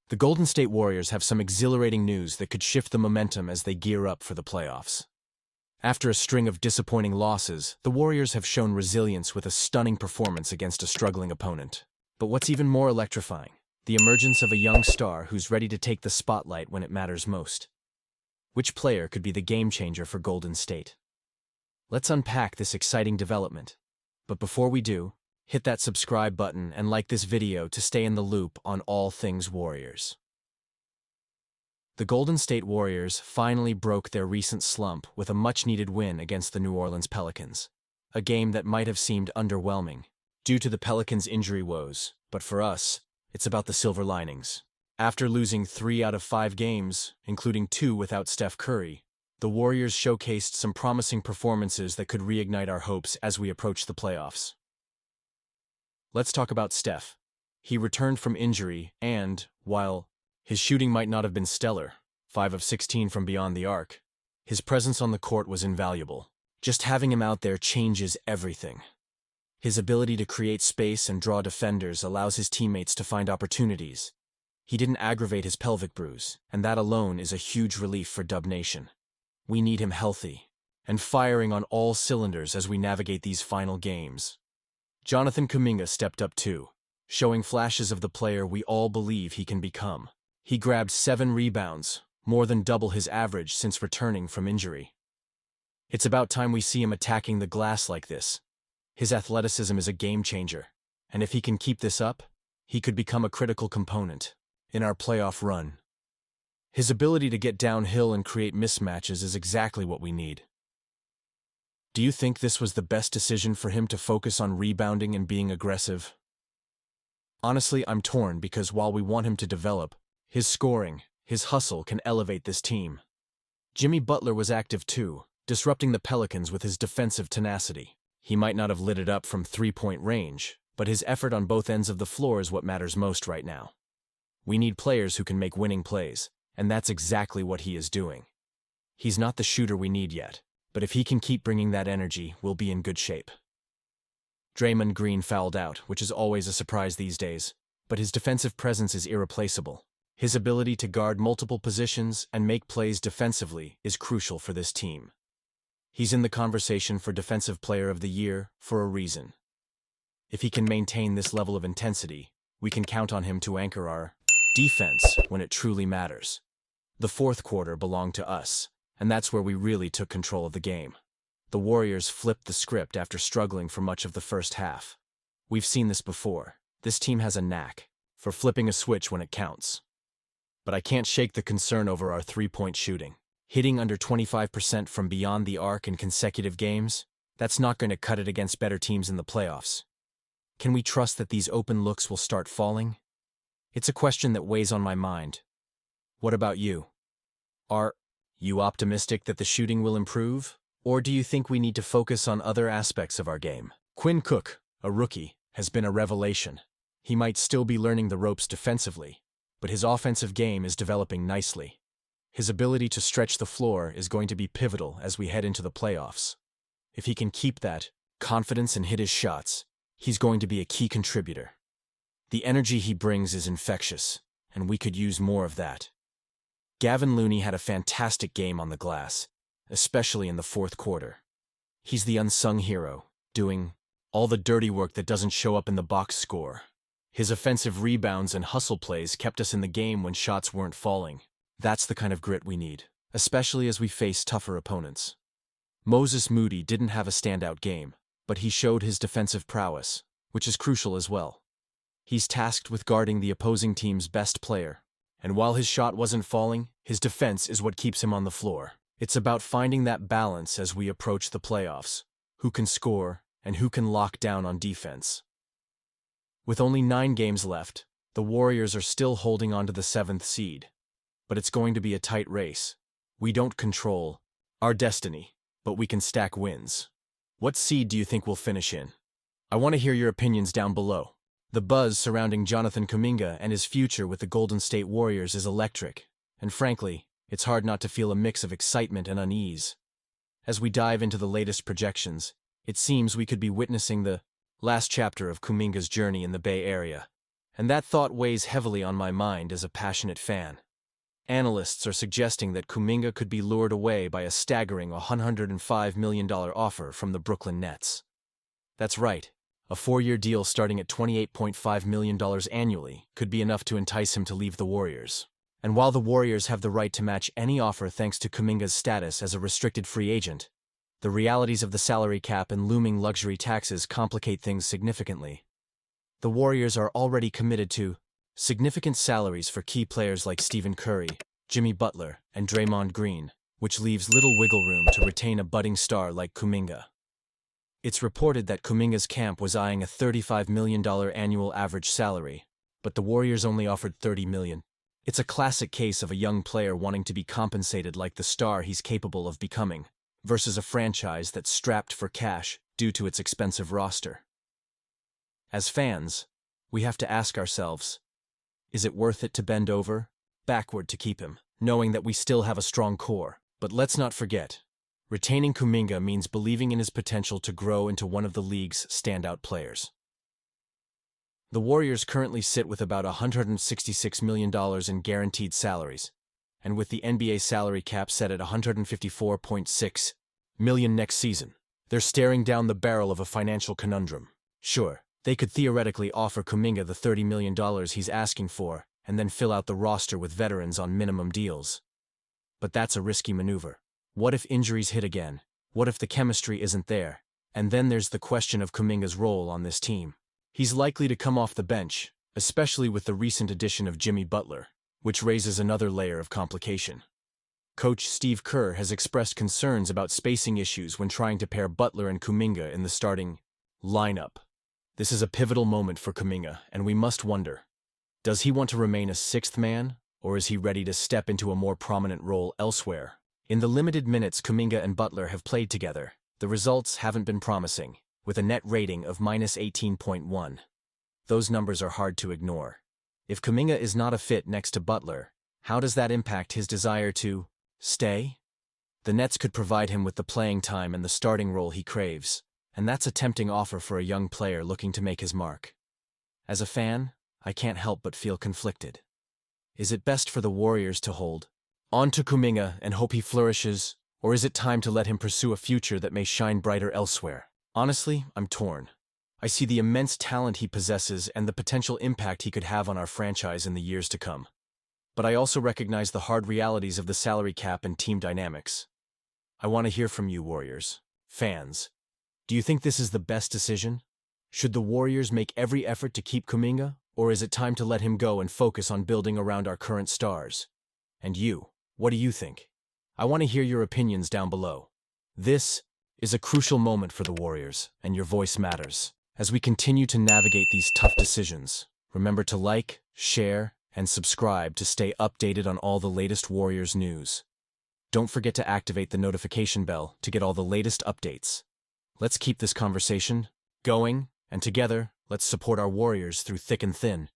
The Golden State Warriors have some exhilarating news that could shift the momentum as they gear up for the playoffs. After a string of disappointing losses, the Warriors have shown resilience with a stunning performance against a struggling opponent. But what's even more electrifying? The emergence of a young star who's ready to take the spotlight when it matters most. Which player could be the game-changer for Golden State? Let's unpack this exciting development. But before we do, hit that subscribe button and like this video to stay in the loop on all things Warriors. The Golden State Warriors finally broke their recent slump with a much-needed win against the New Orleans Pelicans, a game that might have seemed underwhelming due to the Pelicans' injury woes, but for us, it's about the silver linings. After losing 3 out of 5 games, including 2 without Steph Curry, the Warriors showcased some promising performances that could reignite our hopes as we approach the playoffs. Let's talk about Steph. He returned from injury and, while his shooting might not have been stellar, 5 of 16 from beyond the arc, his presence on the court was invaluable. Just having him out there changes everything. His ability to create space and draw defenders allows his teammates to find opportunities. He didn't aggravate his pelvic bruise, and that alone is a huge relief for Dub Nation. We need him healthy and firing on all cylinders as we navigate these final games. Jonathan Kuminga stepped up too, showing flashes of the player we all believe he can become. He grabbed 7 rebounds, more than double his average since returning from injury. It's about time we see him attacking the glass like this. His athleticism is a game-changer, and if he can keep this up, he could become a critical component in our playoff run. His ability to get downhill and create mismatches is exactly what we need. Do you think this was the best decision for him to focus on rebounding and being aggressive? Honestly, I'm torn because while we want him to develop, his scoring, his hustle can elevate this team. Jimmy Butler was active too, disrupting the Pelicans with his defensive tenacity. He might not have lit it up from 3-point range, but his effort on both ends of the floor is what matters most right now. We need players who can make winning plays, and that's exactly what he is doing. He's not the shooter we need yet, but if he can keep bringing that energy, we'll be in good shape. Draymond Green fouled out, which is always a surprise these days, but his defensive presence is irreplaceable. His ability to guard multiple positions and make plays defensively is crucial for this team. He's in the conversation for Defensive Player of the Year for a reason. If he can maintain this level of intensity, we can count on him to anchor our defense when it truly matters. The fourth quarter belonged to us, and that's where we really took control of the game. The Warriors flipped the script after struggling for much of the first half. We've seen this before. This team has a knack for flipping a switch when it counts. But I can't shake the concern over our 3-point shooting. Hitting under 25% from beyond the arc in consecutive games, that's not going to cut it against better teams in the playoffs. Can we trust that these open looks will start falling? It's a question that weighs on my mind. What about you? Are you optimistic that the shooting will improve? Or do you think we need to focus on other aspects of our game? Quinn Cook, a rookie, has been a revelation. He might still be learning the ropes defensively, but his offensive game is developing nicely. His ability to stretch the floor is going to be pivotal as we head into the playoffs. If he can keep that confidence and hit his shots, he's going to be a key contributor. The energy he brings is infectious, and we could use more of that. Gavin Looney had a fantastic game on the glass, especially in the fourth quarter. He's the unsung hero, doing all the dirty work that doesn't show up in the box score. His offensive rebounds and hustle plays kept us in the game when shots weren't falling. That's the kind of grit we need, especially as we face tougher opponents. Moses Moody didn't have a standout game, but he showed his defensive prowess, which is crucial as well. He's tasked with guarding the opposing team's best player, and while his shot wasn't falling, his defense is what keeps him on the floor. It's about finding that balance as we approach the playoffs. Who can score and who can lock down on defense? With only 9 games left, the Warriors are still holding on to the 7th seed. But it's going to be a tight race. We don't control our destiny, but we can stack wins. What seed do you think we'll finish in? I want to hear your opinions down below. The buzz surrounding Jonathan Kuminga and his future with the Golden State Warriors is electric, and frankly, it's hard not to feel a mix of excitement and unease. As we dive into the latest projections, it seems we could be witnessing the last chapter of Kuminga's journey in the Bay Area, And that thought weighs heavily on my mind as a passionate fan. Analysts are suggesting that Kuminga could be lured away by a staggering $105 million offer from the Brooklyn Nets. That's right. A 4-year deal starting at $28.5 million annually could be enough to entice him to leave the Warriors. And while the Warriors have the right to match any offer thanks to Kuminga's status as a restricted free agent, the realities of the salary cap and looming luxury taxes complicate things significantly. The Warriors are already committed to significant salaries for key players like Stephen Curry, Jimmy Butler, and Draymond Green, which leaves little wiggle room to retain a budding star like Kuminga. It's reported that Kuminga's camp was eyeing a $35 million annual average salary, but the Warriors only offered $30 million. It's a classic case of a young player wanting to be compensated like the star he's capable of becoming, versus a franchise that's strapped for cash due to its expensive roster. As fans, we have to ask ourselves, is it worth it to bend over, backward to keep him, knowing that we still have a strong core? But let's not forget, retaining Kuminga means believing in his potential to grow into one of the league's standout players. The Warriors currently sit with about $166 million in guaranteed salaries, and with the NBA salary cap set at $154.6 million next season, they're staring down the barrel of a financial conundrum. Sure, they could theoretically offer Kuminga the $30 million he's asking for and then fill out the roster with veterans on minimum deals. But that's a risky maneuver. What if injuries hit again? What if the chemistry isn't there? And then there's the question of Kuminga's role on this team. He's likely to come off the bench, especially with the recent addition of Jimmy Butler, which raises another layer of complication. Coach Steve Kerr has expressed concerns about spacing issues when trying to pair Butler and Kuminga in the starting lineup. This is a pivotal moment for Kuminga, and we must wonder, does he want to remain a sixth man, or is he ready to step into a more prominent role elsewhere? In the limited minutes Kuminga and Butler have played together, the results haven't been promising, with a net rating of -18.1. Those numbers are hard to ignore. If Kuminga is not a fit next to Butler, how does that impact his desire to stay? The Nets could provide him with the playing time and the starting role he craves, and that's a tempting offer for a young player looking to make his mark. As a fan, I can't help but feel conflicted. Is it best for the Warriors to hold on to Kuminga and hope he flourishes, or is it time to let him pursue a future that may shine brighter elsewhere? Honestly, I'm torn. I see the immense talent he possesses and the potential impact he could have on our franchise in the years to come. But I also recognize the hard realities of the salary cap and team dynamics. I want to hear from you, Warriors fans. Do you think this is the best decision? Should the Warriors make every effort to keep Kuminga, or is it time to let him go and focus on building around our current stars? And you, what do you think? I want to hear your opinions down below. This is a crucial moment for the Warriors, and your voice matters. As we continue to navigate these tough decisions, remember to like, share, and subscribe to stay updated on all the latest Warriors news. Don't forget to activate the notification bell to get all the latest updates. Let's keep this conversation going, and together, let's support our Warriors through thick and thin.